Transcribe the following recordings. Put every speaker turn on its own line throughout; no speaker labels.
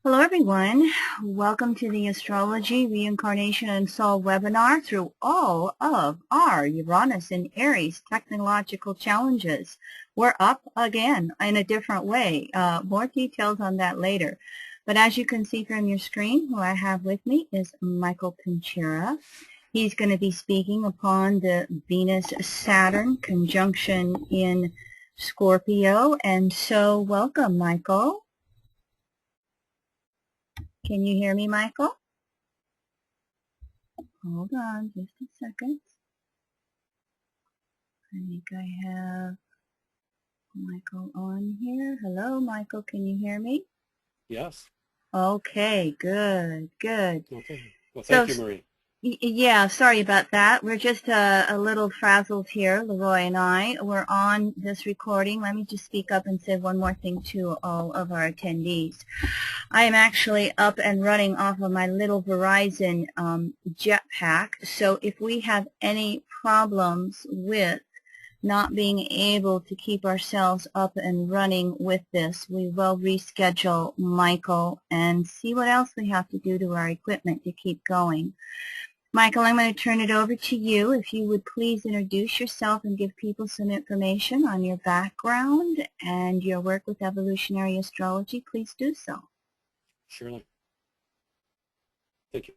Hello, everyone. Welcome to the Astrology, Reincarnation, and Soul webinar through all of our Uranus and Aries technological challenges. We're up again in a different way. More details on that later. But as you can see from your screen, who I have with me is Michael Pinchera. He's going to be speaking upon the Venus-Saturn conjunction in Scorpio. And so welcome, Michael. Can you hear me, Michael? Hold on just a second. I think I have Michael on here. Hello, Michael. Can you hear me?
Yes.
Okay, good.
Okay. Well, thank you, Marie.
Yeah, sorry about that. We're just a little frazzled here, Leroy and I. We're on this recording. Let me just speak up and say one more thing to all of our attendees. I am actually up and running off of my little Verizon jetpack, so if we have any problems with not being able to keep ourselves up and running with this, we will reschedule Michael and see what else we have to do to our equipment to keep going. Michael, I'm going to turn it over to you. If you would please introduce yourself and give people some information on your background and your work with evolutionary astrology, please do so.
Surely. Thank you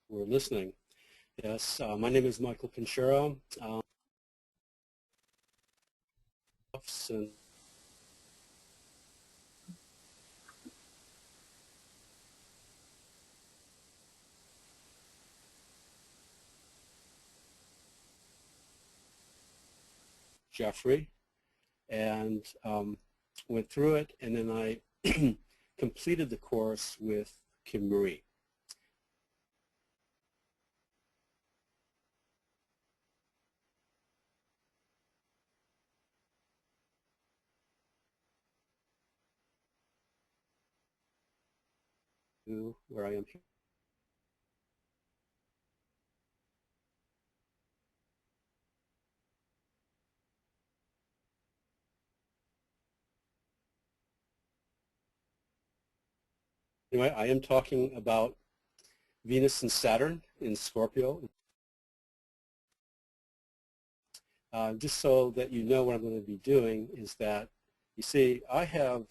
for listening. Yes, my name is Michael Pinchera. And Jeffrey, and went through it, and then I completed the course with Kim Marie. Where I am here. Anyway, I am talking about Venus and Saturn in Scorpio. Just so that you know what I'm going to be doing is that, you see, I have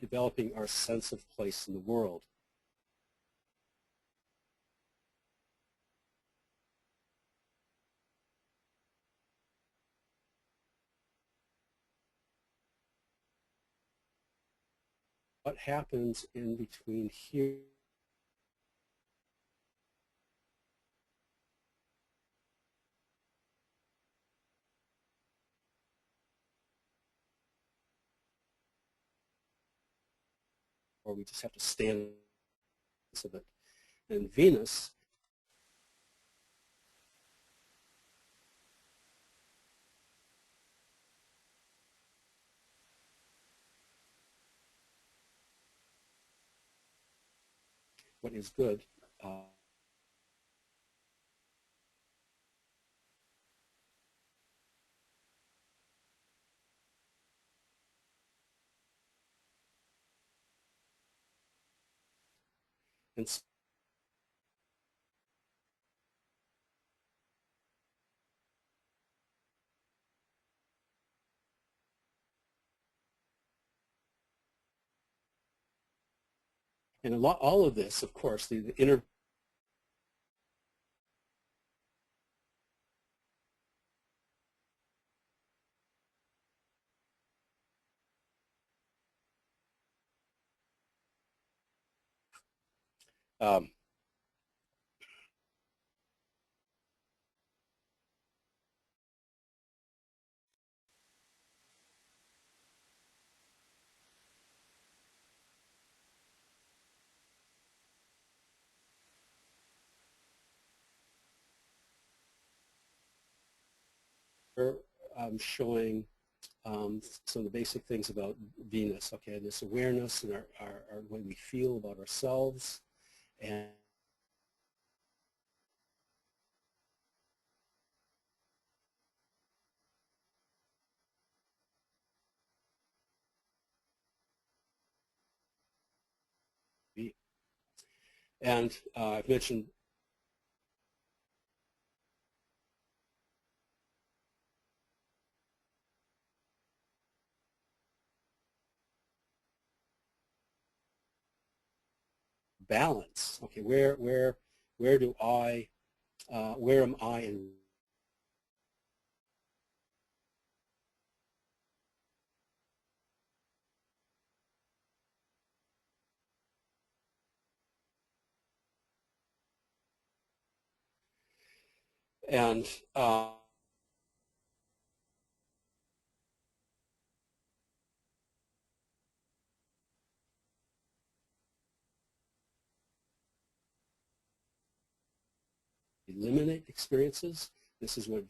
developing our sense of place in the world. What happens in between here or we just have to stand of it. And Venus what is good and all of this, of course, the inner um, showing some of the basic things about Venus, okay, this awareness and our way we feel about ourselves, and I've mentioned balance. Okay, where do I where am I in and eliminate experiences. This is what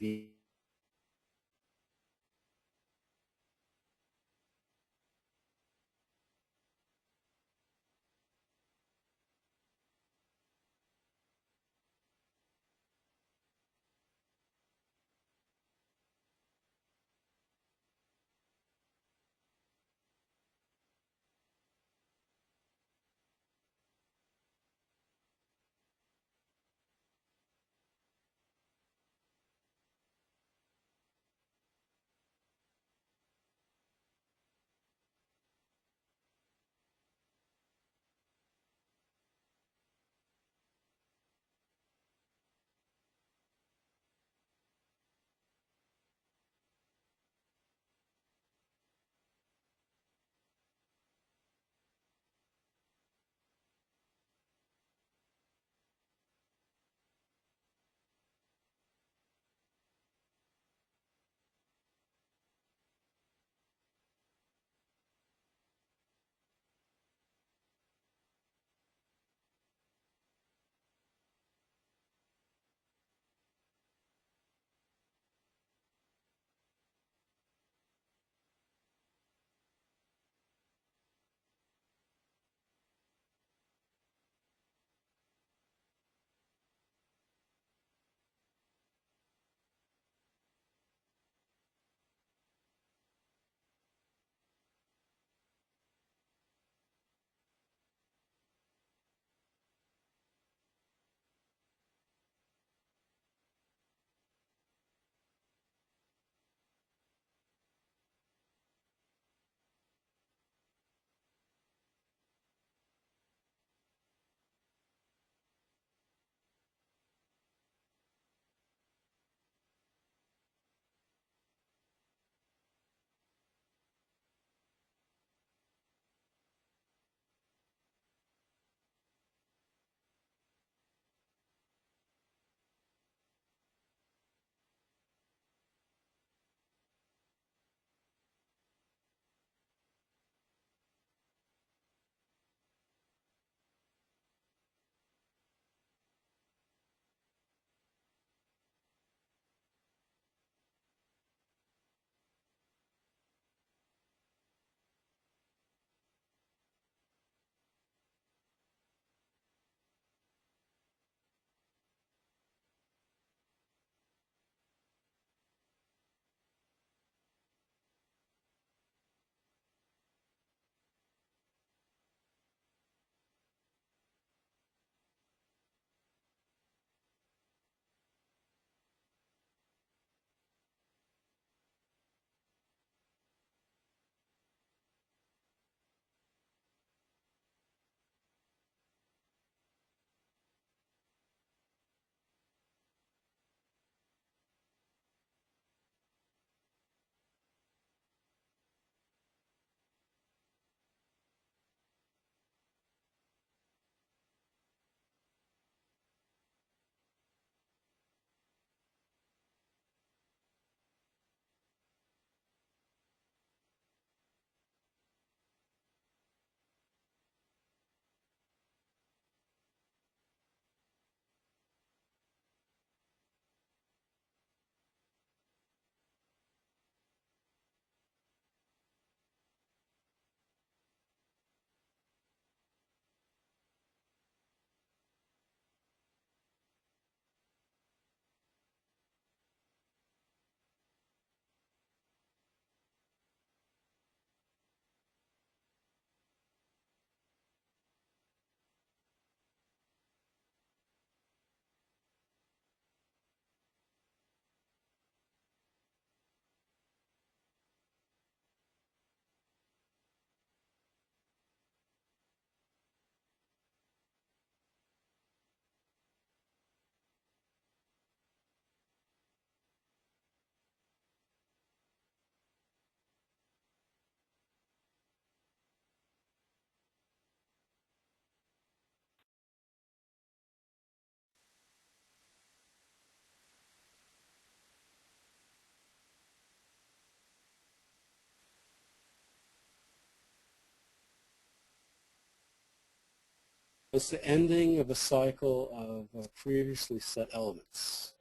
It's the ending of a cycle of previously set elements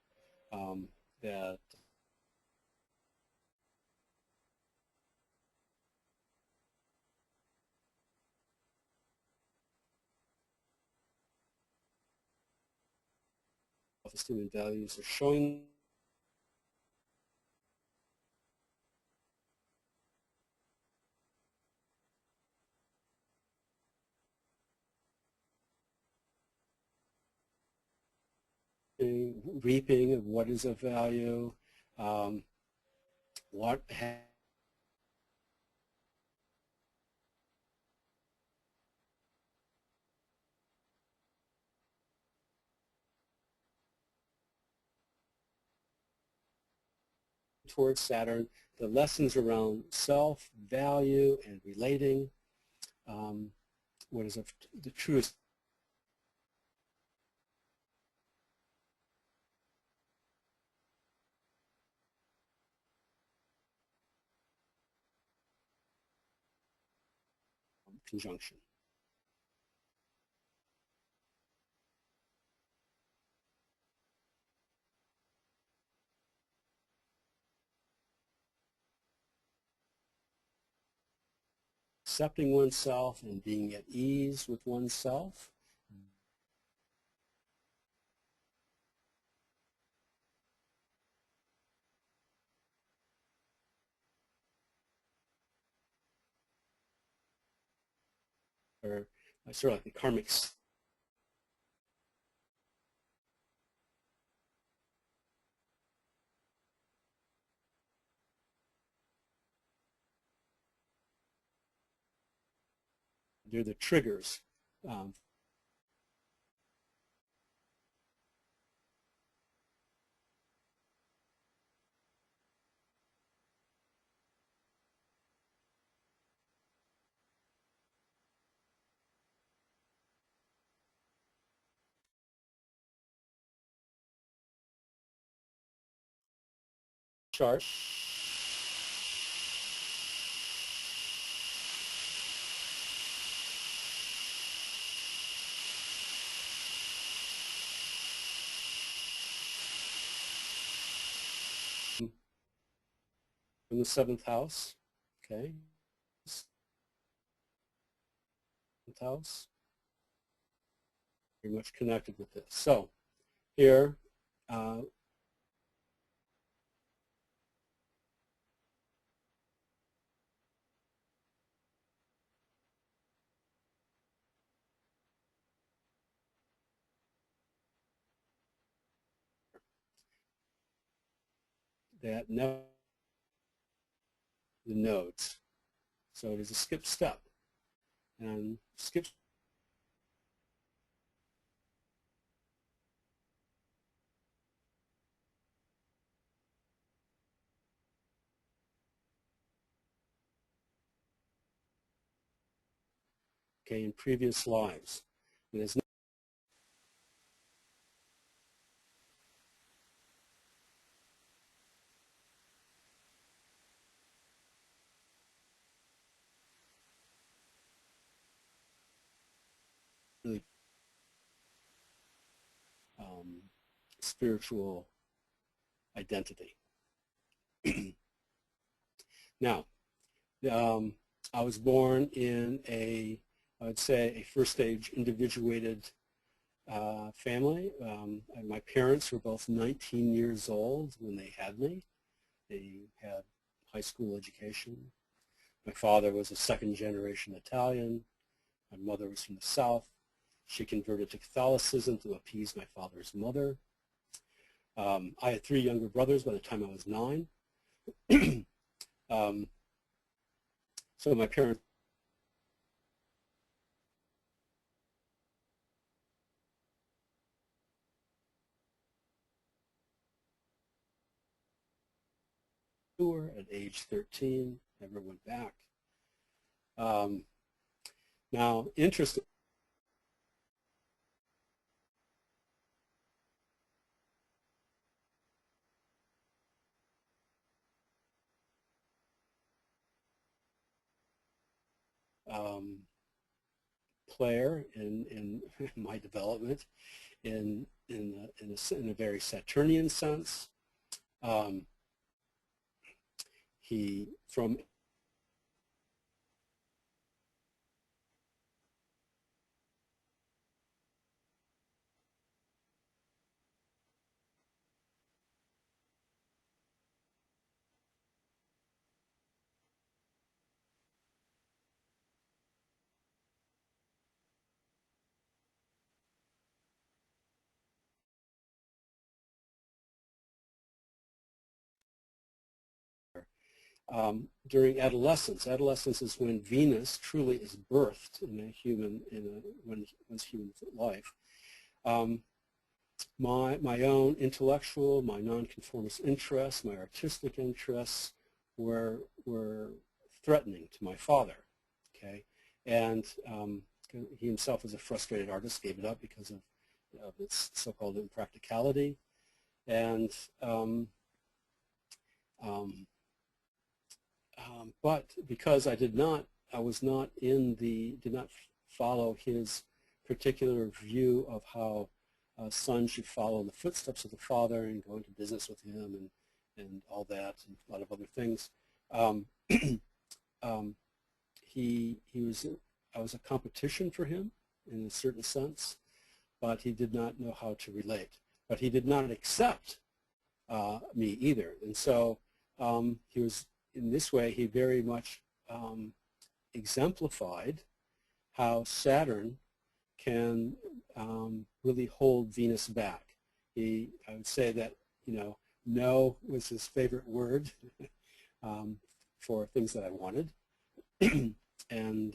that self-esteem and values are showing reaping of what is of value, what towards Saturn, the lessons around self, value, and relating, what is the truest conjunction. Accepting oneself and being at ease with oneself. Or sort of like the karmic. They're the triggers. Chart. In the 7th house, okay. 7th house, very much connected with this. So here, that the nodes. So it is a skip step. And skip okay, in previous lives. It is really spiritual identity. Now, I was born in I would say, a first-stage individuated family. And my parents were both 19 years old when they had me. They had high school education. My father was a second-generation Italian. My mother was from the South. She converted to Catholicism to appease my father's mother. I had 3 younger brothers by the time I was 9. So my parents were at age 13, never went back. Now, interesting. player in my development in a very Saturnian sense. He, from during adolescence. Adolescence is when Venus truly is birthed in a human, one's human life. My own intellectual, my nonconformist interests, my artistic interests were threatening to my father. Okay, and he himself was a frustrated artist, gave it up because of its so-called impracticality, and but because did not follow his particular view of how a son should follow in the footsteps of the father and go into business with him and all that and a lot of other things. I was a competition for him in a certain sense, but he did not know how to relate. But he did not accept me either, and so he was. In this way, he very much exemplified how Saturn can really hold Venus back. I would say that, no was his favorite word for things that I wanted. And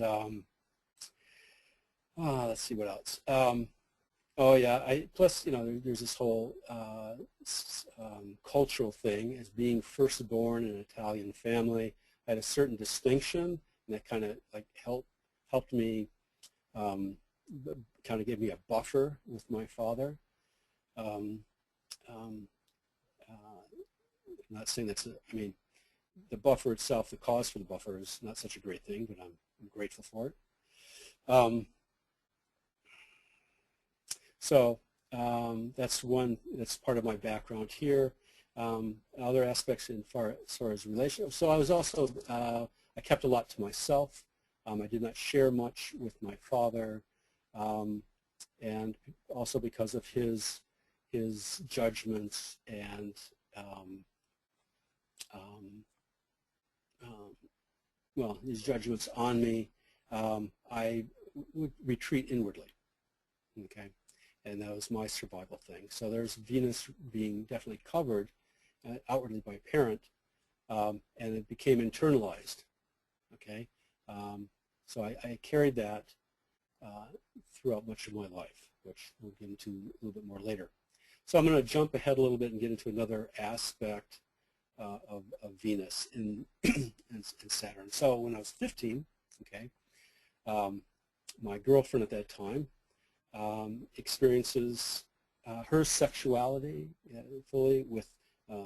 let's see what else. Oh yeah, plus, there's this whole cultural thing as being firstborn in an Italian family. I had a certain distinction, and that kind of like helped me, kind of gave me a buffer with my father. I'm not saying that's, the buffer itself, the cause for the buffer is not such a great thing, but I'm grateful for it. So that's part of my background here. Other aspects as far as relationships. So I was also, I kept a lot to myself. I did not share much with my father, and also because of his judgments and well, his judgments on me, I would retreat inwardly. Okay. And that was my survival thing. So there's Venus being definitely covered outwardly by a parent, and it became internalized. Okay, so I carried that throughout much of my life, which we'll get into a little bit more later. So I'm going to jump ahead a little bit and get into another aspect of Venus in Saturn. So when I was 15, okay, my girlfriend at that time experiences her sexuality fully with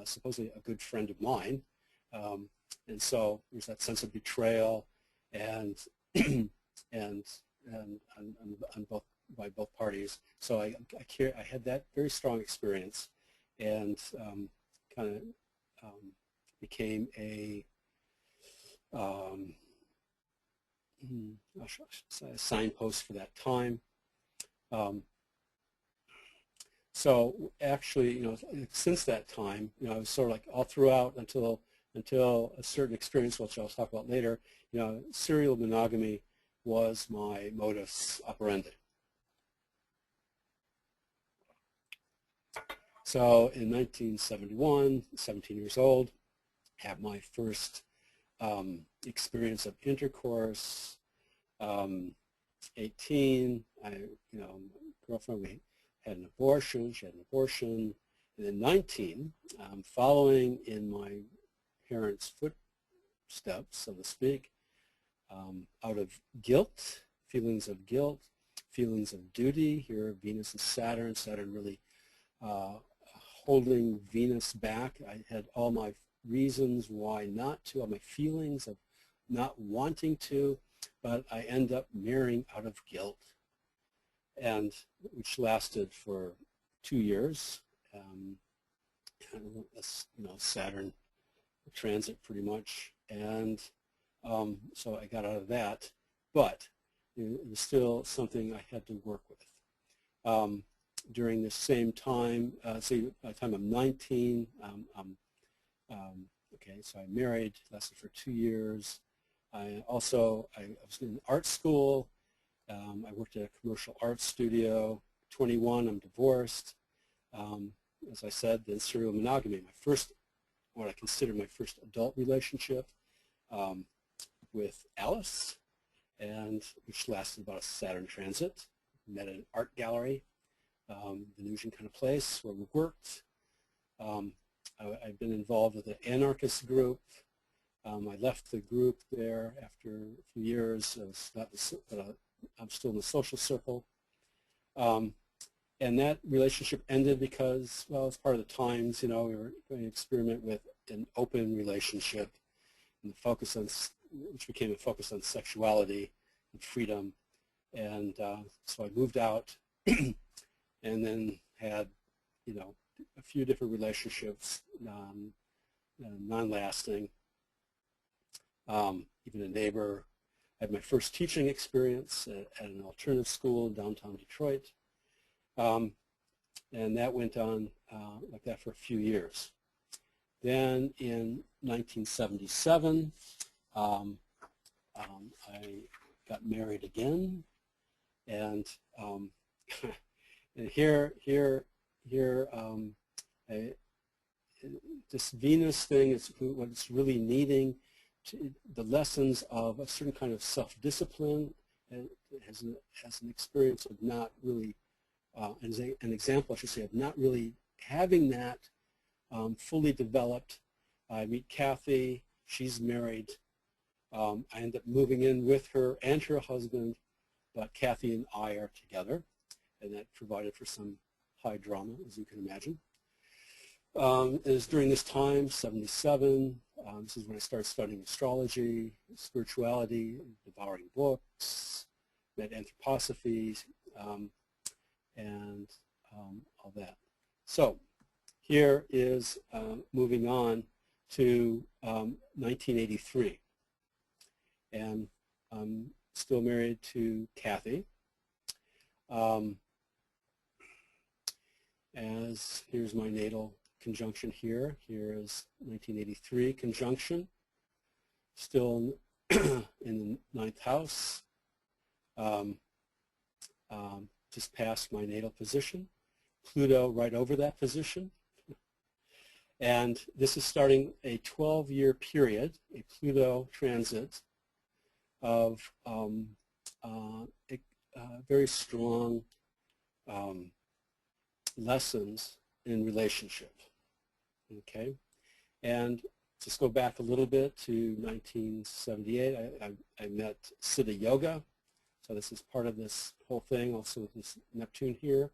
supposedly a good friend of mine, and so there's that sense of betrayal and and on by both parties. So I had that very strong experience, and kind of became a signpost for that time. So actually, since that time, I was sort of like all throughout until a certain experience, which I'll talk about later, serial monogamy was my modus operandi. So in 1971, 17 years old, had my first experience of intercourse. 18, my girlfriend, we had an abortion. She had an abortion. And then 19, following in my parents' footsteps, so to speak, out of guilt, feelings of duty. Here, Venus and Saturn. Saturn really holding Venus back. I had all my reasons why not to, all my feelings of not wanting to. but I end up marrying out of guilt, and which lasted for 2 years. And that's, Saturn transit pretty much, and so I got out of that, but it was still something I had to work with. During this same time, by the time I'm 19, okay, so I married, lasted for 2 years. I was in art school. I worked at a commercial art studio. 21, I'm divorced. As I said, then serial monogamy. What I consider my first adult relationship with Alice, and which lasted about a Saturn transit. Met at an art gallery, Venusian kind of place where we worked. I've been involved with an anarchist group. I left the group there after a few years, but I'm still in the social circle. And that relationship ended because, well, it's part of the times, we were going to experiment with an open relationship, and which became a focus on sexuality and freedom. And so I moved out and then had, a few different relationships, non-lasting, even a neighbor. I had my first teaching experience at an alternative school in downtown Detroit. And that went on like that for a few years. Then in 1977, I got married again, and and this Venus thing is what it's really needing. The lessons of a certain kind of self-discipline, as an experience of not really, as an example, I should say, of not really having that fully developed. I meet Kathy. She's married. I end up moving in with her and her husband, but Kathy and I are together, and that provided for some high drama, as you can imagine. It was during this time, 77, this is when I started studying astrology, spirituality, devouring books, met anthroposophy, and all that. So here is moving on to 1983. And I'm still married to Kathy. Here's my natal conjunction here. Here is 1983 conjunction, still in the 9th house, just past my natal position. Pluto right over that position. And this is starting a 12-year period, a Pluto transit of very strong lessons in relationship. Okay, and just go back a little bit to 1978. I met Siddha Yoga, so this is part of this whole thing. Also with this Neptune here,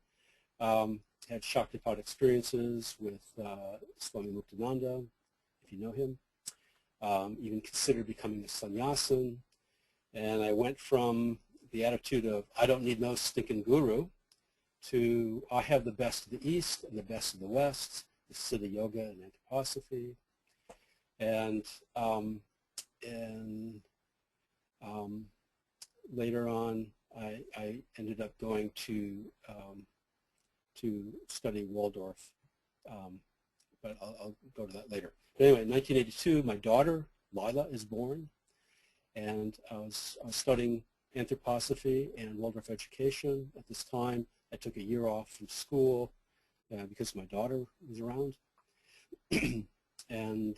had Shaktipat experiences with Swami Muktananda, if you know him. Even considered becoming a sannyasin, and I went from the attitude of I don't need no stinking guru to I have the best of the East and the best of the West, the Siddha Yoga and anthroposophy, and later on I ended up going to study Waldorf, but I'll go to that later. But anyway, in 1982, my daughter Lila is born, and I was studying anthroposophy and Waldorf education at this time. I took a year off from school because my daughter was around. And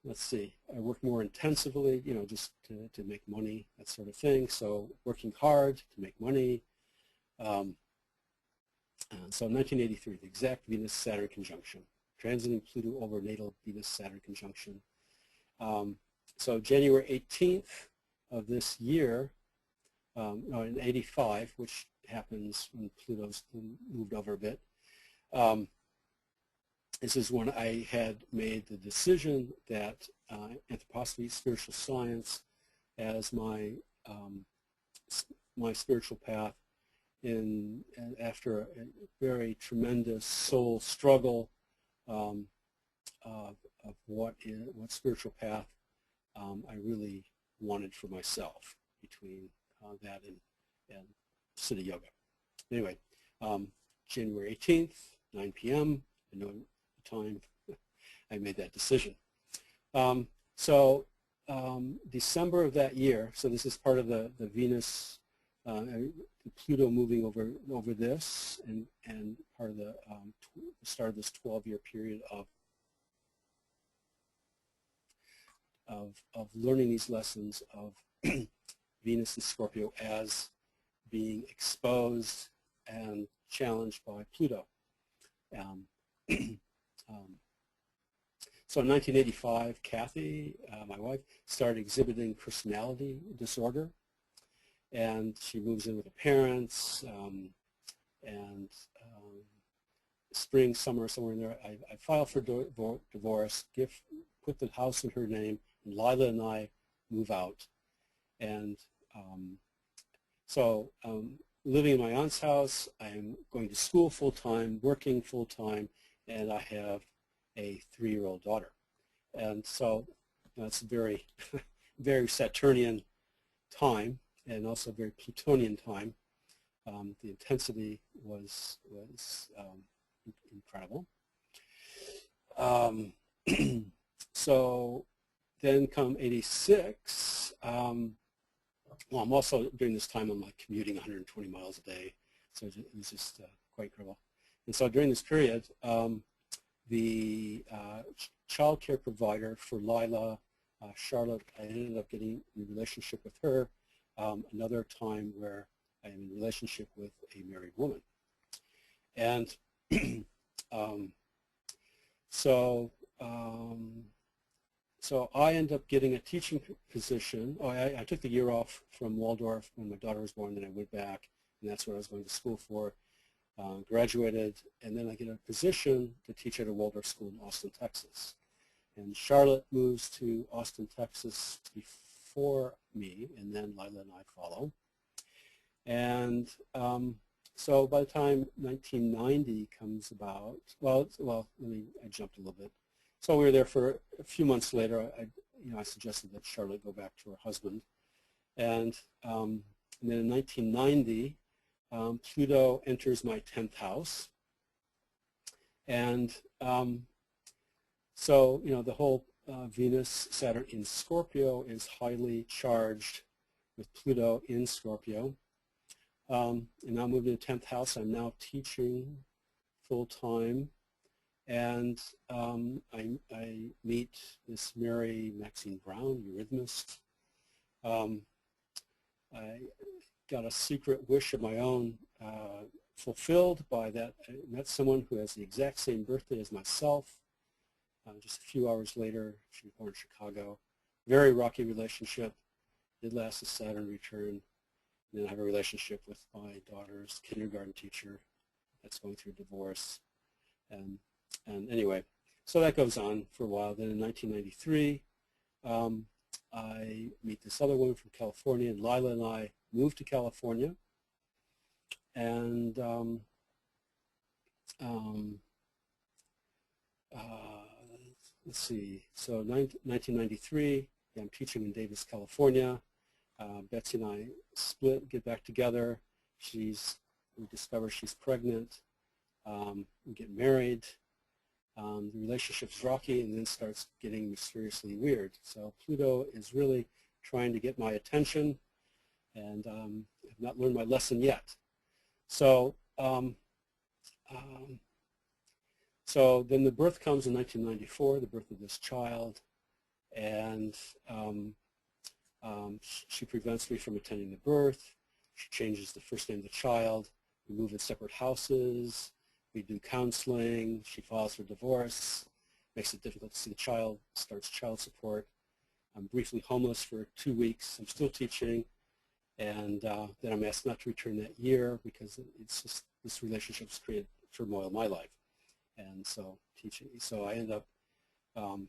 let's see, I worked more intensively, just to make money, that sort of thing. So working hard to make money. So 1983, the exact Venus-Saturn conjunction, transiting Pluto over natal Venus-Saturn conjunction. So January 18th of this year, in 85, which happens when Pluto's moved over a bit, this is when I had made the decision that anthroposophy, spiritual science, as my my spiritual path, after a very tremendous soul struggle of what spiritual path I really wanted for myself between that and Siddha Yoga. Anyway, January 18th, 9 p.m., I know the time I made that decision. December of that year, so this is part of the Venus, Pluto moving over this, and part of the start of this 12-year period of learning these lessons of Venus and Scorpio as being exposed and challenged by Pluto. So in 1985, Kathy, my wife, started exhibiting personality disorder, and she moves in with her parents, and spring, summer, somewhere in there, I filed for divorce, put the house in her name, and Lila and I move out. And living in my aunt's house, I'm going to school full-time, working full-time, and I have a 3-year-old daughter. And so it's a very, very Saturnian time, and also very Plutonian time. The intensity was incredible. So then come 86, well, I'm also, during this time, I'm like commuting 120 miles a day, so it was just quite incredible. And so during this period, the child care provider for Lila, Charlotte, I ended up getting in a relationship with her, another time where I'm in a relationship with a married woman. And so I ended up getting a teaching position. I took the year off from Waldorf when my daughter was born, then I went back, and that's what I was going to school for. Graduated, and then I get a position to teach at a Waldorf school in Austin, Texas. And Charlotte moves to Austin, Texas before me, and then Lila and I follow. And so by the time 1990 comes about, I jumped a little bit. So we were there for a few months later. I suggested that Charlotte go back to her husband. And then in 1990, Pluto enters my 10th house. And so, the whole Venus, Saturn in Scorpio is highly charged with Pluto in Scorpio. And now moved to the 10th house. I'm now teaching full-time. And I meet this Mary Maxine Brown, eurythmist. I got a secret wish of my own fulfilled by that. I met someone who has the exact same birthday as myself. Just a few hours later, she was born in Chicago. Very rocky relationship. Did last a Saturn return. And then I have a relationship with my daughter's kindergarten teacher that's going through divorce. And anyway, so that goes on for a while. Then in 1993, I meet this other woman from California, and Lila and I moved to California. And let's see, so 1993, I'm teaching in Davis, California. Betsy and I split, get back together. We discover she's pregnant. We get married. The relationship's rocky and then starts getting mysteriously weird. So Pluto is really trying to get my attention, and I've not learned my lesson yet. So so then the birth comes in 1994, the birth of this child, and she prevents me from attending the birth. She changes the first name of the child. We move in separate houses. We do counseling. She files for divorce. Makes it difficult to see the child. Starts child support. I'm briefly homeless for 2 weeks. I'm still teaching. And then I'm asked not to return that year because it's just this relationship's created turmoil in my life. and so teaching. So I ended up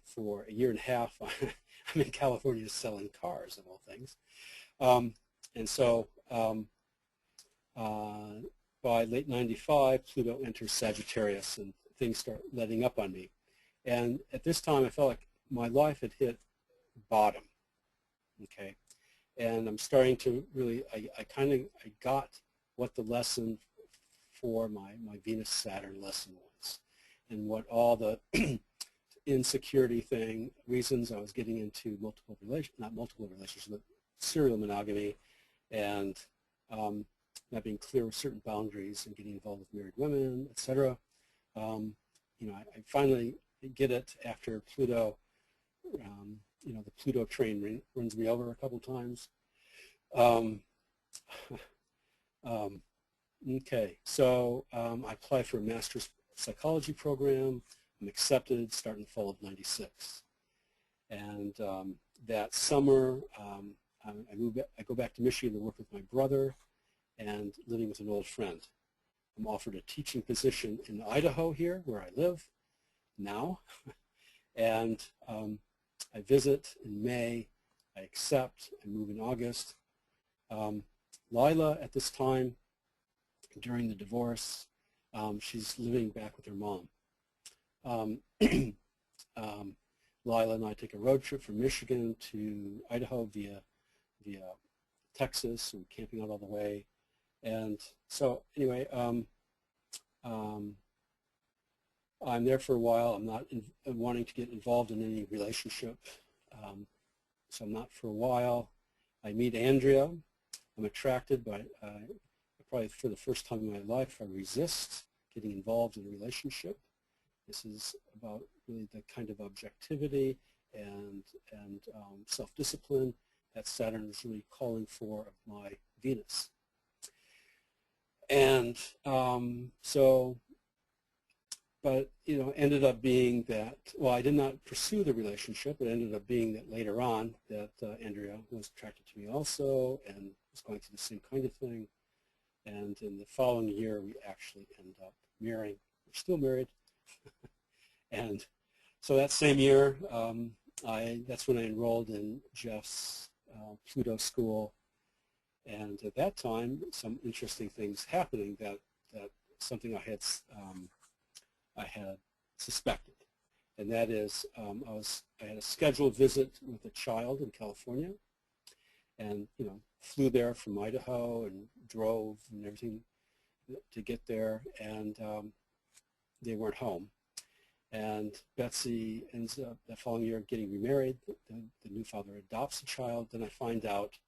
for a year and a half, I'm in California selling cars of all things. And so by late 95, Pluto enters Sagittarius and things start letting up on me. And at this time, I felt like my life had hit bottom, okay? And I'm starting to really, I got what the lesson for my Venus-Saturn lesson was, and what all the insecurity reasons I was getting into not multiple relationships, but serial monogamy, and not being clear with certain boundaries and getting involved with married women, etc. You know, I finally get it after Pluto. You know, the Pluto train runs me over a couple times. Okay, so I applied for a master's psychology program. I'm accepted starting the fall of '96. And that summer, I go back to Michigan to work with my brother and living with an old friend. I'm offered a teaching position in Idaho here, where I live now. And I visit in May. I accept. I move in August. Lila, at this time, during the divorce, she's living back with her mom. Lila and I take a road trip from Michigan to Idaho via Texas, and camping out all the way. And so anyway, I'm there for a while. I'm not wanting to get involved in any relationship, so I'm not for a while. I meet Andrea. I'm attracted, but probably for the first time in my life, I resist getting involved in a relationship. This is about really the kind of objectivity and self-discipline that Saturn is really calling for of my Venus. And but you know, ended up being that, well, I did not pursue the relationship. It ended up being that later on that Andrea was attracted to me also and was going through the same kind of thing. And in the following year, we actually end up marrying. We're still married. And so that same year, that's when I enrolled in Jeff's Pluto school. And at that time, some interesting things happening that something I had suspected, and that is I had a scheduled visit with a child in California, and you know, flew there from Idaho and drove and everything to get there, and they weren't home. And Betsy ends up that following year getting remarried. The new father adopts a child. Then I find out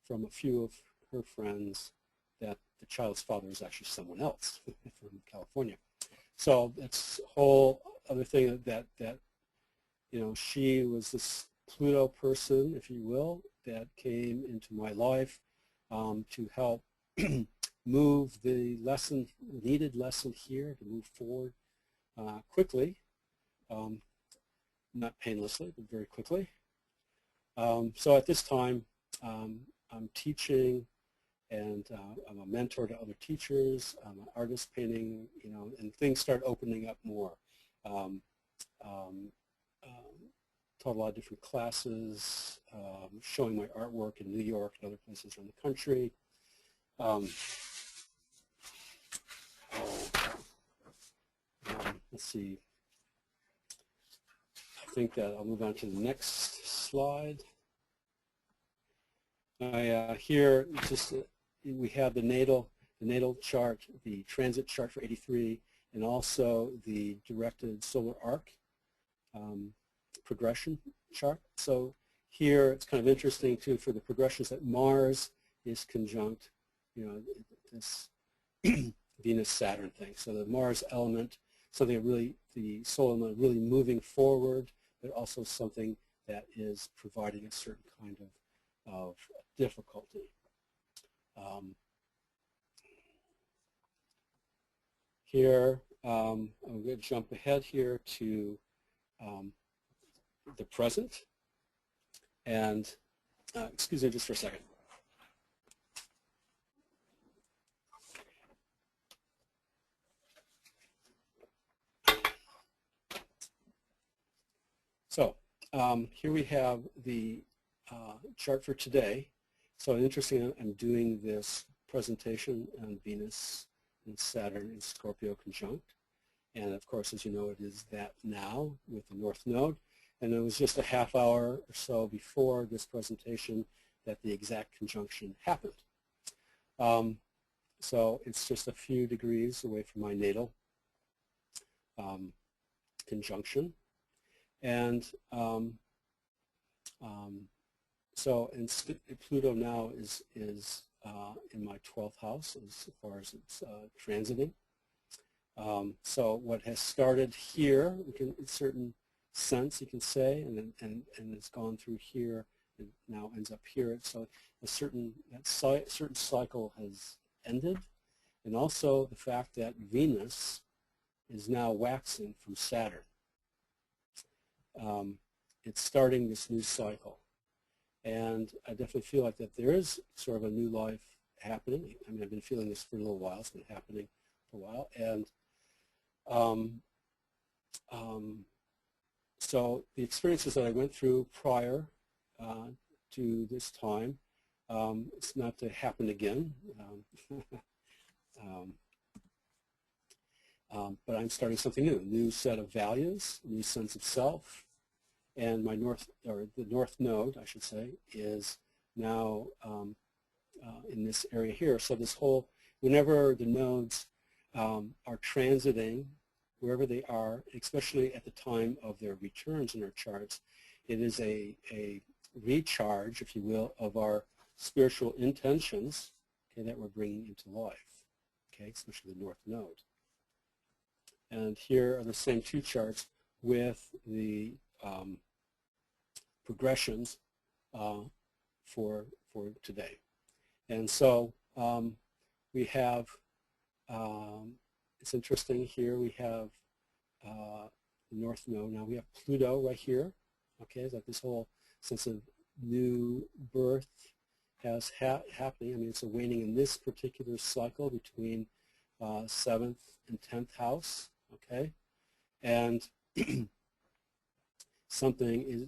from a few of her friends that the child's father is actually someone else from California. So that's a whole other thing that you know, she was this Pluto person, if you will, that came into my life to help move the needed lesson here to move forward quickly, not painlessly, but very quickly. So at this time, I'm teaching, and I'm a mentor to other teachers. I'm an artist painting, you know, and things start opening up more. Taught a lot of different classes, showing my artwork in New York and other places around the country. Let's see. I think that I'll move on to the next slide. Here, just we have the natal chart, the transit chart for '83, and also the directed solar arc progression chart. So here it's kind of interesting too for the progressions that Mars is conjunct, you know, this Venus-Saturn thing. So the Mars element, something that really, the solar element really moving forward, but also something that is providing a certain kind of difficulty. Here, I'm going to jump ahead here to the present. And excuse me just for a second. here we have the chart for today. So interesting, I'm doing this presentation on Venus and Saturn in Scorpio conjunct. And of course, as you know, it is that now with the North Node. And it was just a half hour or so before this presentation that the exact conjunction happened. So it's just a few degrees away from my natal conjunction. And so Pluto now is in my 12th house as far as it's transiting. So what has started here, in a certain sense you can say, and it's gone through here and now ends up here. So a certain cycle has ended, and also the fact that Venus is now waxing from Saturn. It's starting this new cycle. And I definitely feel like that there is sort of a new life happening. I mean, I've been feeling this for a little while. It's been happening for a while. And so the experiences that I went through prior to this time, it's not to happen again. But I'm starting something new set of values, new sense of self. And my the North Node, I should say, is now in this area here. So this whole, whenever the nodes are transiting, wherever they are, especially at the time of their returns in our charts, it is a recharge, if you will, of our spiritual intentions, okay, that we're bringing into life, okay, especially the North Node. And here are the same two charts with the progressions for today. And so we have, it's interesting here, we have the North Node. Now we have Pluto right here, okay, that this whole sense of new birth has happening. I mean, it's a waning in this particular cycle between 7th and 10th house, okay, and something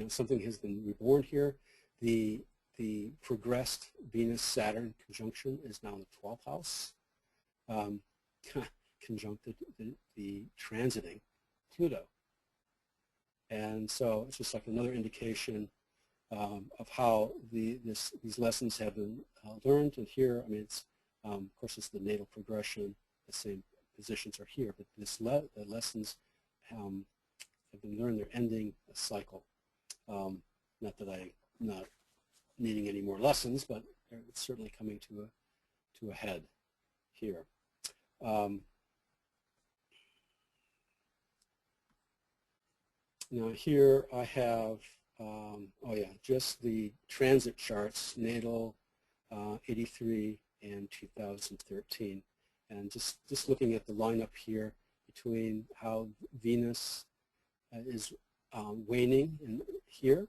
something has been reborn here. The progressed Venus-Saturn conjunction is now in the 12th house, conjunct the transiting Pluto. And so it's just like another indication of how these lessons have been learned. And here, I mean, it's of course it's the natal progression. The same positions are here, but the lessons have been learned. They're ending a cycle. Not that I'm not needing any more lessons, but it's certainly coming to a head here. Now here I have, just the transit charts, natal 83 and 2013. And just looking at the lineup here between how Venus is waning here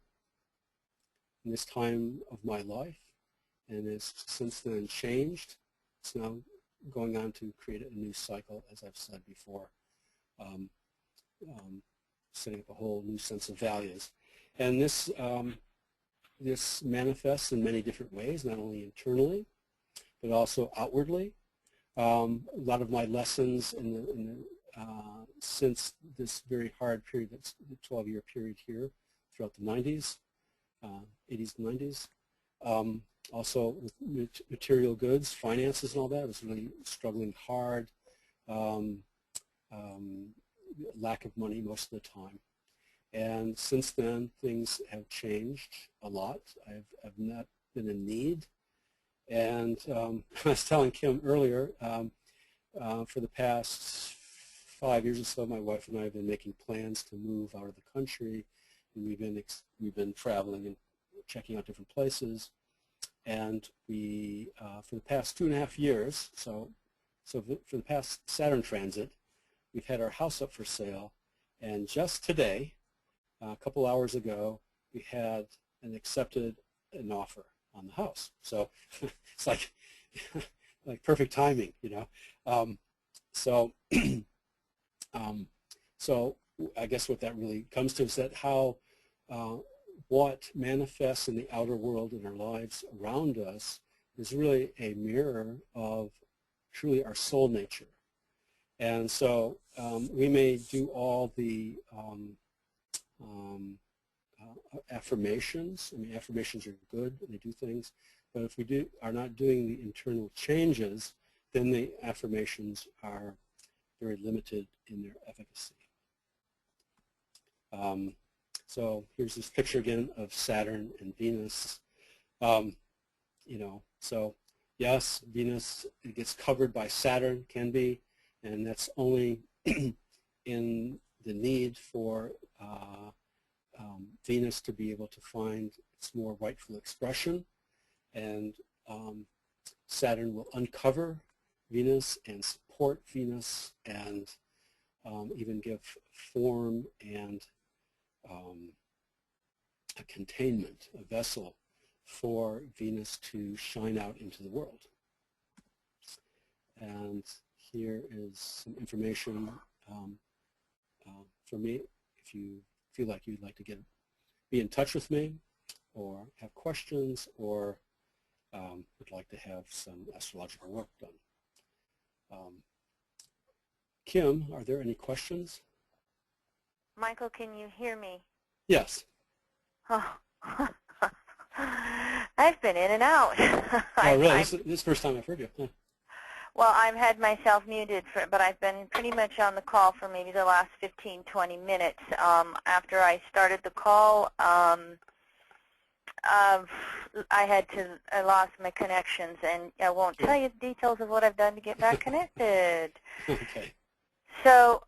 in this time of my life, and has since then changed. It's now going on to create a new cycle, as I've said before, setting up a whole new sense of values. And this this manifests in many different ways, not only internally, but also outwardly. A lot of my lessons since this very hard period, that's the 12-year period here, throughout the 90s, 80s and 90s. Also with material goods, finances and all that, I was really struggling hard. Lack of money most of the time. And since then, things have changed a lot. I've not been in need. And I was telling Kim earlier, for the past 5 years or so, my wife and I have been making plans to move out of the country, and we've been traveling and checking out different places. And we, for the past 2.5 years, so for the past Saturn transit, we've had our house up for sale, and just today, a couple hours ago, we had accepted an offer on the house. So it's like perfect timing, you know. So I guess what that really comes to is that how what manifests in the outer world in our lives around us is really a mirror of truly our soul nature. And so we may do all the affirmations. I mean, affirmations are good, they do things, but if we are not doing the internal changes, then the affirmations are very limited in their efficacy. So here's this picture again of Saturn and Venus. You know, so yes, Venus, it gets covered by Saturn, can be, and that's only in the need for Venus to be able to find its more rightful expression, and Saturn will uncover Venus and support Venus and even give form and a containment, a vessel for Venus to shine out into the world. And here is some information for me. If you feel like you'd like to be in touch with me or have questions or would like to have some astrological work done. Kim, are there any questions?
Michael, can you hear me?
Yes.
Oh. I've been in and out.
Oh, really? This is the first time I've heard you. Huh.
Well, I've had myself muted, but I've been pretty much on the call for maybe the last 15, 20 minutes. After I started the call, I lost my connections, and I won't tell you the details of what I've done to get back connected.
Okay.
So,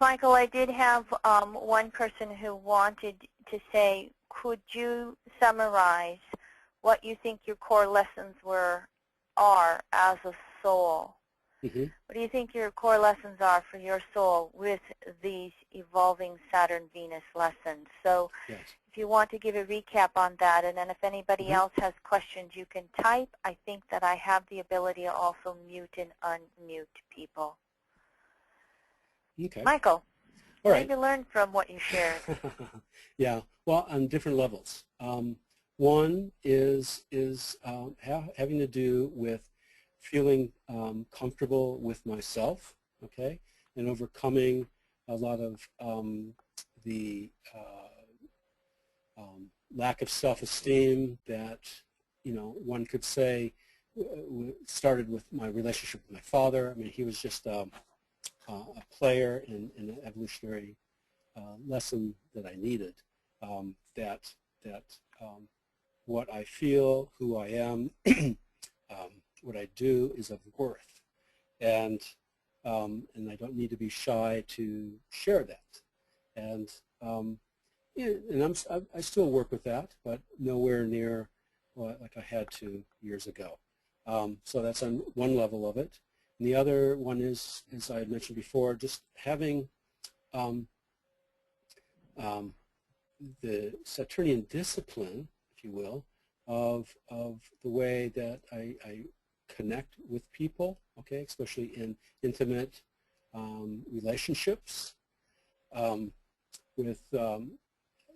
Michael, I did have one person who wanted to say, could you summarize what you think your core lessons are as a soul?
Mm-hmm.
What do you think your core lessons are for your soul with these evolving Saturn-Venus lessons? So
yes.
If you want to give a recap on that, and then if anybody else has questions, you can type. I think that I have the ability to also mute and unmute people.
Okay.
Michael,
all
what
right.
did you learn from what you shared?
Yeah, well, on different levels. One is having to do with feeling comfortable with myself, okay, and overcoming a lot of the lack of self-esteem that, you know, one could say started with my relationship with my father. I mean, he was just a player in an evolutionary lesson that I needed, that what I feel, who I am, what I do is of worth, and I don't need to be shy to share that. And yeah, and I still work with that, but nowhere near like I had to years ago. So that's on one level of it. And the other one is, as I had mentioned before, just having the Saturnian discipline, if you will, of the way that I connect with people, okay, especially in intimate relationships. With,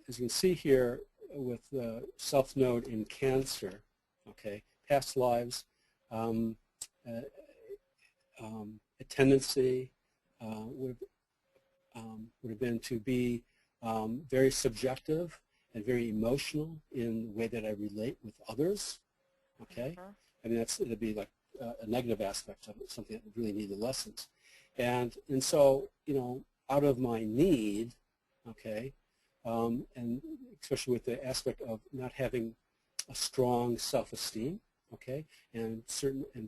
as you can see here, with the South Node in Cancer, okay, past lives, a tendency would have been to be very subjective and very emotional in the way that I relate with others, okay? I mean, it'd be like a negative aspect of it, something that really needed lessons. And so, you know, out of my need, okay, and especially with the aspect of not having a strong self-esteem, okay, and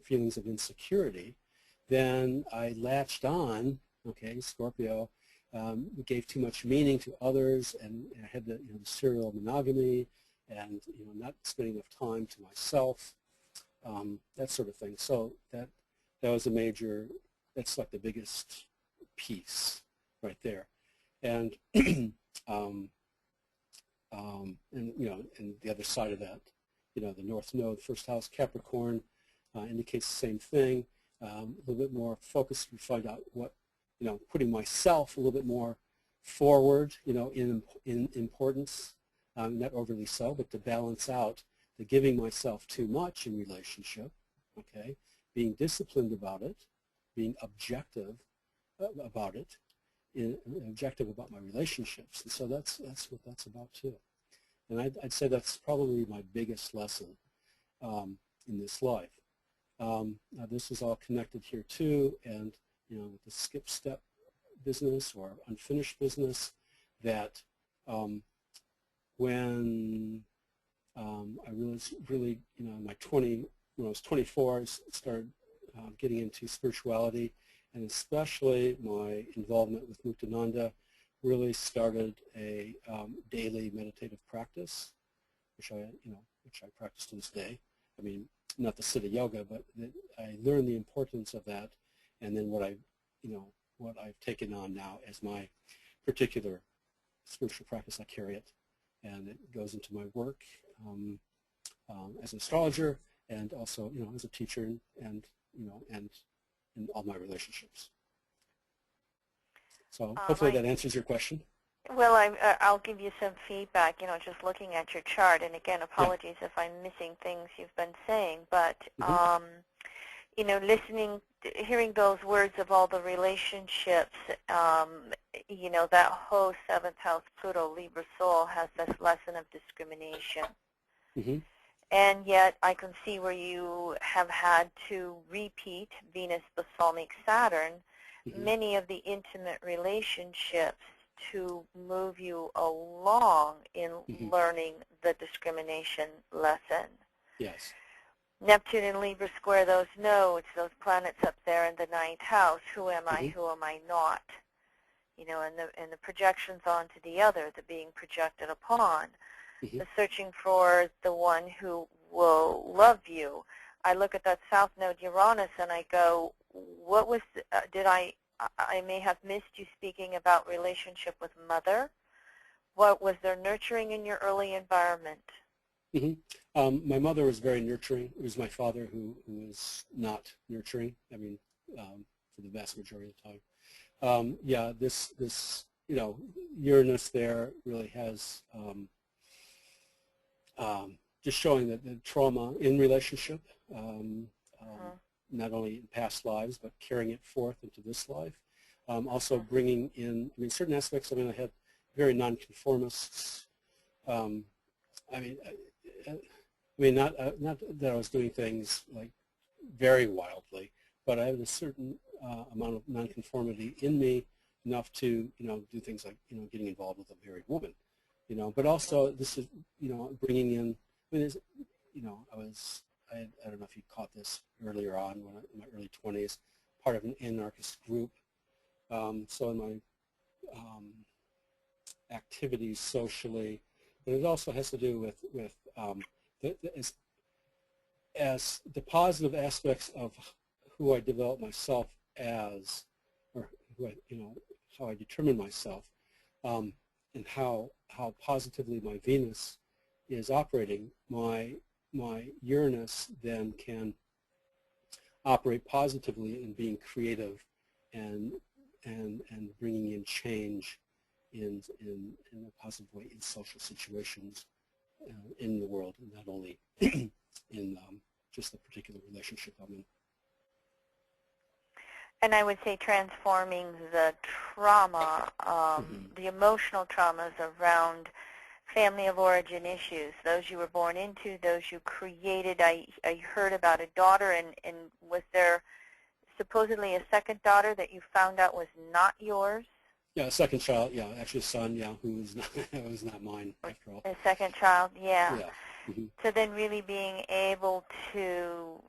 feelings of insecurity, then I latched on, okay, Scorpio, gave too much meaning to others, and I had the serial monogamy, and not spending enough time to myself, that sort of thing. So that was a major. That's like the biggest piece right there, and and the other side of that, the North Node, first house, Capricorn, indicates the same thing. A little bit more focused to find out what, putting myself a little bit more forward, in importance, not overly so, but to balance out the giving myself too much in relationship, okay, being disciplined about it, being objective about it, objective about my relationships. And so that's what that's about too. And I'd say that's probably my biggest lesson in this life. Now this is all connected here too, and with the skip step business or unfinished business, that when I really in my when I was 24, I started getting into spirituality, and especially my involvement with Muktananda really started a daily meditative practice, which I practice to this day. I mean, not the Siddha Yoga, but I learned the importance of that, and then what I've taken on now as my particular spiritual practice. I carry it, and it goes into my work as an astrologer, and also as a teacher, and in all my relationships. So hopefully that answers your question.
Well, I'll give you some feedback, just looking at your chart. And again, apologies if I'm missing things you've been saying. But, hearing those words of all the relationships, that whole 7th house Pluto Libra Soul has this lesson of discrimination. And yet I can see where you have had to repeat Venus, Balsamic Saturn, many of the intimate relationships to move you along in learning the discrimination lesson.
Yes.
Neptune and Libra square those nodes, those planets up there in the 9th house. Who am I? Who am I not? And the projections onto the other, the being projected upon, the searching for the one who will love you. I look at that South Node Uranus and I go, what was, I may have missed you speaking about relationship with mother. What was there nurturing in your early environment?
My mother was very nurturing. It was my father who was not nurturing, I mean, for the vast majority of the time. Yeah, this Uranus there really has just showing that the trauma in relationship, not only in past lives, but carrying it forth into this life. Also bringing in, certain aspects. I had very nonconformists. Not that I was doing things like very wildly, but I had a certain amount of nonconformity in me, enough to do things like getting involved with a married woman, But also this is bringing in. I don't know if you caught this earlier on when in my early 20s, part of an anarchist group. So in my activities socially, but it also has to do with as the positive aspects of who I develop myself as, or how I determine myself, and how positively my Venus is operating. My Uranus then can operate positively in being creative and bringing in change in a positive way in social situations in the world, and not only in just the particular relationship I'm in.
And I would say transforming the trauma, the emotional traumas around family of origin issues, those you were born into, those you created. I heard about a daughter, and was there supposedly a second daughter that you found out was not yours?
Yeah, a second child, yeah, actually a son, yeah, who was not mine after all.
A second child, yeah.
Yeah.
So then really being able to,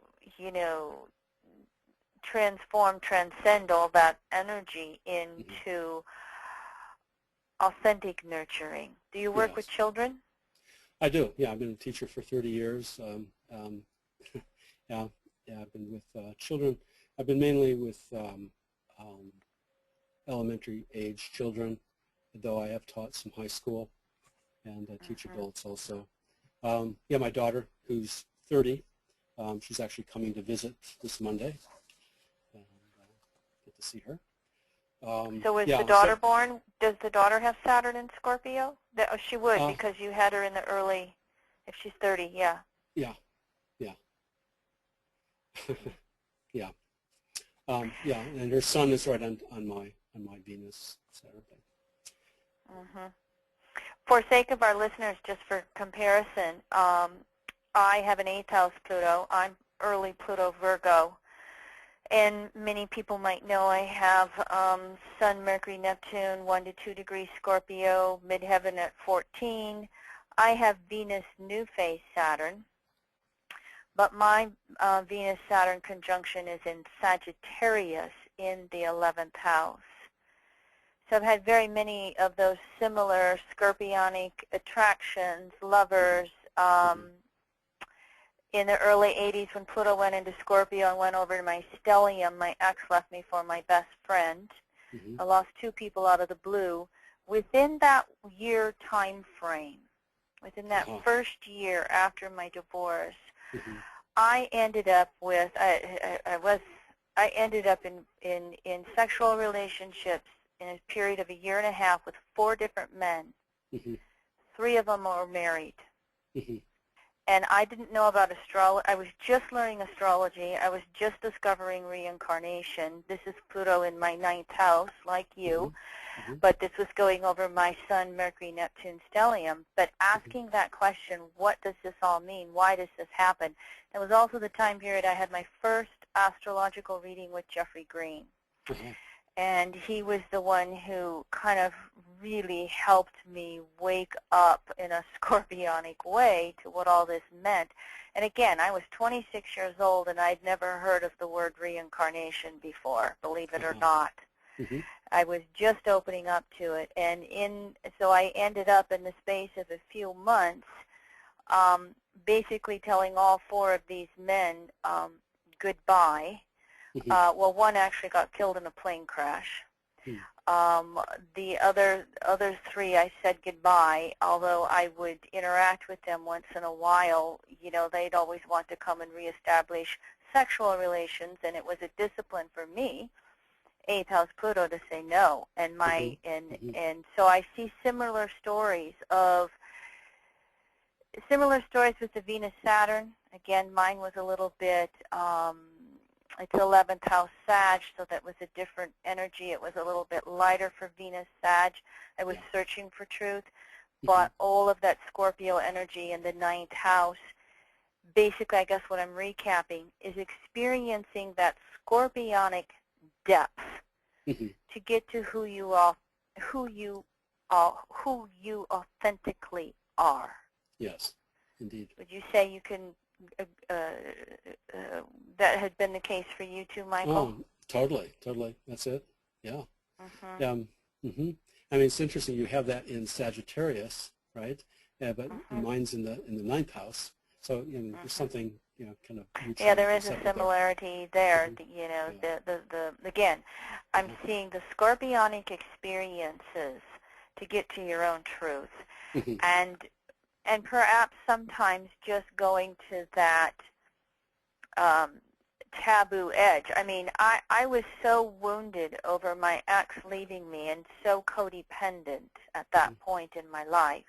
transcend all that energy into authentic nurturing. Do you work with children?
I do, yeah. I've been a teacher for 30 years. Yeah, I've been with children. I've been mainly with elementary age children, though I have taught some high school, and I teach adults also. Yeah, my daughter, who's 30, she's actually coming to visit this Monday. Get to see her.
So is
yeah,
the daughter born? Does the daughter have Saturn in Scorpio? Oh, she would, because you had her in the early, if she's 30, yeah.
Yeah, yeah, yeah, yeah. And her sun is right on my Venus Saturn thing.
Mm-hmm. For sake of our listeners, just for comparison, I have an 8th house Pluto. I'm early Pluto Virgo. And many people might know I have Sun, Mercury, Neptune, 1 to 2 degrees Scorpio, midheaven at 14. I have Venus new phase Saturn, but my Venus-Saturn conjunction is in Sagittarius in the 11th house. So I've had very many of those similar scorpionic attractions, lovers. In the early 80s when Pluto went into Scorpio and went over to my stellium, my ex left me for my best friend. I lost 2 people out of the blue. Within that year time frame, within that first year after my divorce, I ended up with, I ended up in sexual relationships in a period of a year and a half with 4 different men. 3 of them were married. And I didn't know about astrology. I was just learning astrology. I was just discovering reincarnation. This is Pluto in my 9th house, like you. But this was going over my Sun, Mercury, Neptune, stellium. But asking that question, what does this all mean? Why does this happen? It was also the time period I had my first astrological reading with Jeffrey Green. And he was the one who kind of really helped me wake up in a scorpionic way to what all this meant. And again, I was 26 years old, and I'd never heard of the word reincarnation before, believe it or not. I was just opening up to it. And so I ended up in the space of a few months basically telling all 4 of these men goodbye. Well, one actually got killed in a plane crash. The other 3 I said goodbye, although I would interact with them once in a while. You know, they'd always want to come and reestablish sexual relations, and it was a discipline for me, 8th house Pluto, to say no. And and so I see similar stories with the Venus Saturn. Again, mine was a little bit it's 11th house Sag, so that was a different energy. It was a little bit lighter for Venus Sag. I was searching for truth, but all of that Scorpio energy in the 9th house, basically I guess what I'm recapping is experiencing that scorpionic depth to get to who you authentically are.
Yes, indeed.
Would you say you can that had been the case for you too, Michael?
Oh, totally. That's it. Yeah. I mean, it's interesting. You have that in Sagittarius, right? Yeah, but mine's in the 9th house. So there's something kind of mutual.
Yeah, there is a similarity there. You know, the again, I'm seeing the scorpionic experiences to get to your own truth, and perhaps sometimes just going to that taboo edge. I mean, I was so wounded over my ex leaving me and so codependent at that point in my life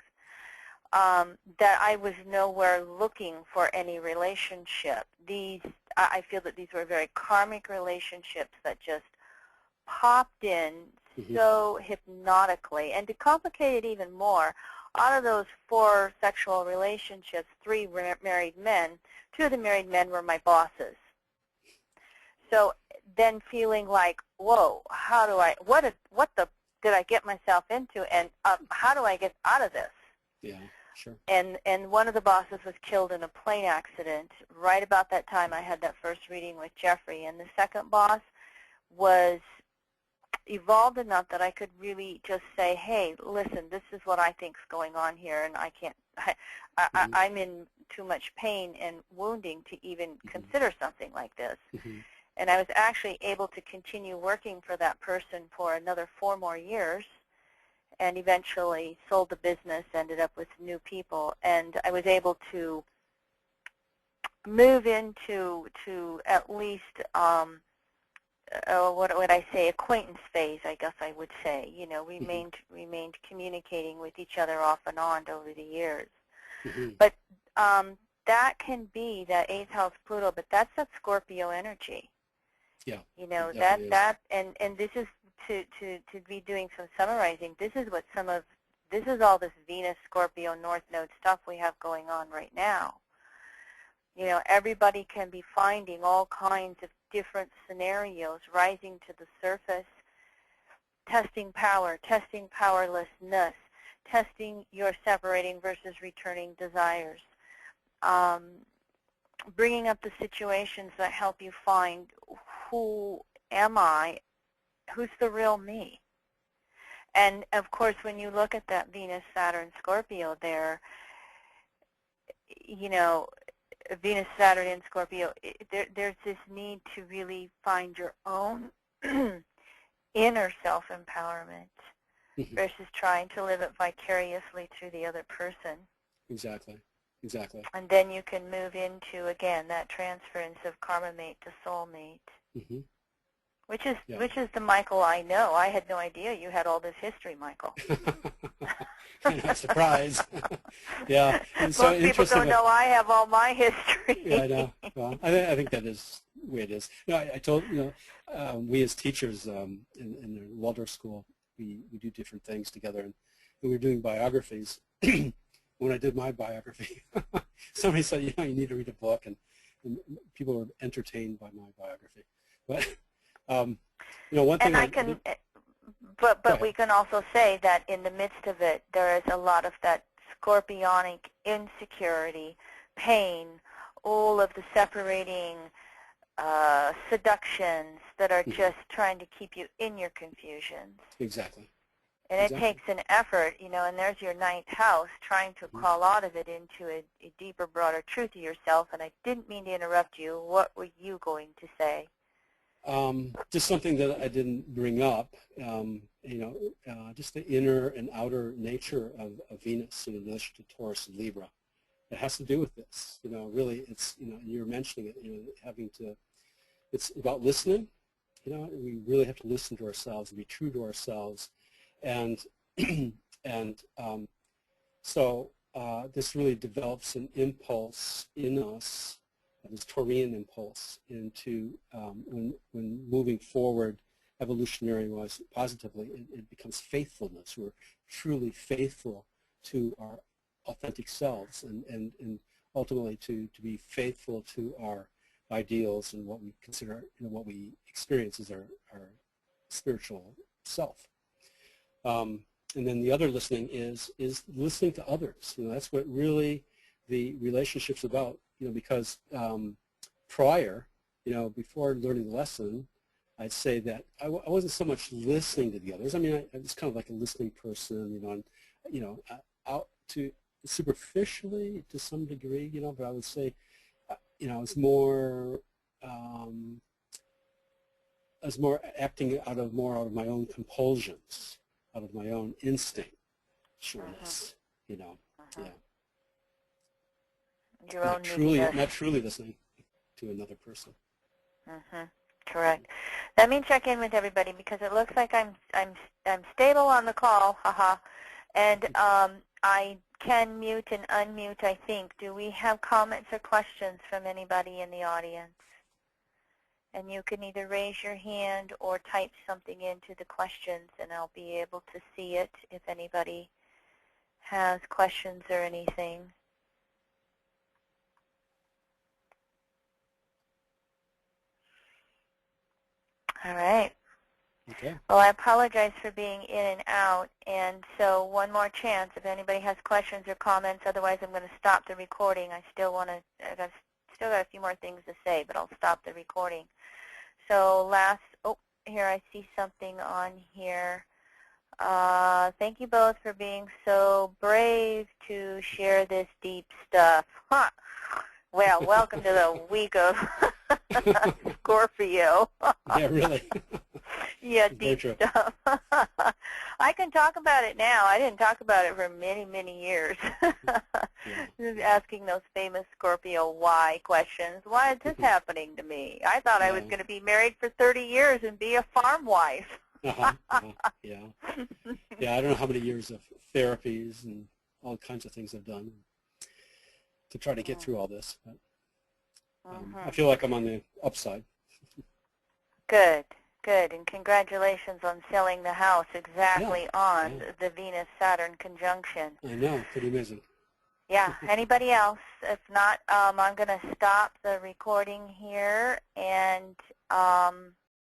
that I was nowhere looking for any relationship. I feel that these were very karmic relationships that just popped in so hypnotically. And to complicate it even more, out of those 4 sexual relationships, 3 were married men. 2 of the married men were my bosses. So then feeling like, whoa, what did I get myself into, and how do I get out of this?
Yeah, sure.
And one of the bosses was killed in a plane accident. Right about that time, I had that first reading with Jeffrey, and the second boss was evolved enough that I could really just say, hey, listen, this is what I think's going on here, and I can't, I'm in too much pain and wounding to even consider something like this. And I was actually able to continue working for that person for another 4 more years, and eventually sold the business, ended up with new people, and I was able to move into at least what would I say, acquaintance phase, I guess I would say. You know, remained communicating with each other off and on over the years. But that can be that 8th house Pluto, but that's that Scorpio energy.
Yeah.
You know, and this is to be doing some summarizing. This is all this Venus, Scorpio, North Node stuff we have going on right now. You know, everybody can be finding all kinds of different scenarios rising to the surface, testing power, testing powerlessness, testing your separating versus returning desires, bringing up the situations that help you find who am I, who's the real me. And, of course, when you look at that Venus, Saturn, Scorpio there, you know, Venus, Saturn, and Scorpio, there's this need to really find your own inner self-empowerment versus trying to live it vicariously through the other person.
Exactly.
And then you can move into, again, that transference of karma mate to soul mate, which is the Michael I know. I had no idea you had all this history, Michael.
I'm not surprised. Yeah. And so
most people don't know I have all my history.
Yeah, I know. Well, I think that is the way it is. You know, I told, you know, we as teachers in the Waldorf school, we do different things together, and we were doing biographies. When I did my biography, somebody said, you know, you need to read a book, and people were entertained by my biography. But, you know, one thing
But we can also say that in the midst of it, there is a lot of that scorpionic insecurity, pain, all of the separating seductions that are just trying to keep you in your confusions.
Exactly.
And it takes an effort, you know, and there's your 9th house trying to crawl out of it into a deeper, broader truth of yourself. And I didn't mean to interrupt you. What were you going to say?
Just something that I didn't bring up, you know, just the inner and outer nature of Venus in relation to Taurus and Libra. It has to do with this, you know, really it's, you know, you're mentioning it, you know, it's about listening, you know, we really have to listen to ourselves and be true to ourselves. And, so this really develops an impulse in us, this Taurian impulse into when moving forward evolutionary-wise positively, it becomes faithfulness. We're truly faithful to our authentic selves and ultimately to be faithful to our ideals and what we consider, you know, what we experience as our spiritual self. And then the other listening is listening to others. You know, that's what really the relationship's about. You know, because prior, you know, before learning the lesson, I'd say that I wasn't so much listening to the others. I mean, I was kind of like a listening person, you know, and, you know, out to superficially to some degree, you know, but I would say, you know, I was more acting out of my own compulsions, out of my own instinct, sureness, you know, yeah.
Your own
not truly listening to another person.
Correct. Let me check in with everybody because it looks like I'm stable on the call, and I can mute and unmute, I think. Do we have comments or questions from anybody in the audience? And you can either raise your hand or type something into the questions, and I'll be able to see it if anybody has questions or anything. All right.
Okay.
Well, I apologize for being in and out, and so one more chance if anybody has questions or comments. Otherwise, I'm going to stop the recording. I still got a few more things to say, but I'll stop the recording. So here I see something on here. Thank you both for being so brave to share this deep stuff. Well, welcome to the week of Scorpio.
Yeah, really.
Yeah, deep stuff. I can talk about it now. I didn't talk about it for many, many years. asking those famous Scorpio why questions. Why is this happening to me? I thought I was going to be married for 30 years and be a farm wife.
Yeah. Yeah, I don't know how many years of therapies and all kinds of things I've done to try to get through all this. But, I feel like I'm on the upside.
Good, good. And congratulations on selling the house exactly on the Venus-Saturn conjunction.
I know, pretty amazing.
Yeah, anybody else? If not, I'm going to stop the recording here, and